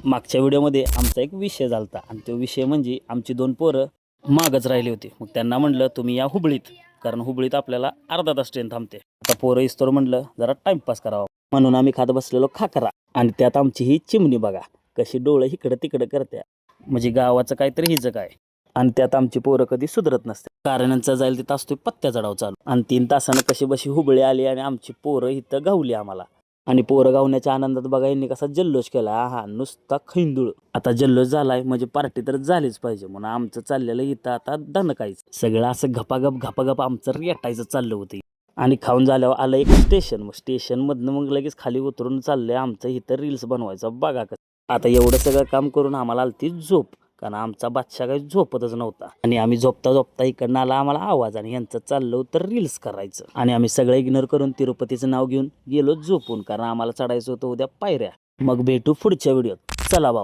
मागच्या व्हिडिओमध्ये आमचा एक विषय झालता आणि तो विषय म्हणजे आमची 2 पोरं मागच राहिली होती. मग त्यांना म्हणलं तुम्ही या हुबळीत, कारण हुबळीत आपल्याला अर्धा तास ट्रेन थांबते. आता पोरं इस्तोर म्हणलं जरा टाइमपास करावा, म्हणून आम्ही खात बसलेलो खाकरा. आणि त्यात आमची ही चिमणी बघा कशी डोळं इकडं तिकडं करते, म्हणजे गावाचं काहीतरी हिचं काय. आणि त्यात आमची पोरं कधी सुधरत नसते, कारण यांचा जाईल तिथं असतोय पत्त्याचा डाव चालू. आणि 3 तासानं कशी बशी हुबळी आली आणि आमची पोरं इथं गावली आम्हाला. आणि पोरं गावण्याच्या आनंदात बघा यांनी कसा जल्लोष केला, हा नुसता खैंदूळ. आता जल्लोष झालाय म्हणजे पार्टी तर झालीच पाहिजे, म्हणून आमचं चाललेलं इथं आता दणकायचं सगळं असं घपाघप आमचं रेटायचं चाललं होतं. आणि खाऊन झाल्यावर आलं एक स्टेशन, मग स्टेशनमधनं मग लगेच खाली उतरून चाललंय आमचं इथं रील्स बनवायचं बघा कसं. आता एवढं सगळं काम करून आम्हाला आलती झोप, कारण आमचा बादशाह काही झोपतच नव्हता. आणि आम्ही झोपता इकडनं आला आम्हाला आवाज, आणि यांचं चाललं होतं रील्स करायचं. आणि आम्ही सगळं इग्नोर करून तिरुपतीचं नाव घेऊन गेलो झोपून, कारण आम्हाला चढायचं होतं उद्या पायऱ्या. मग भेटू पुढच्या व्हिडिओत, चला भाऊ.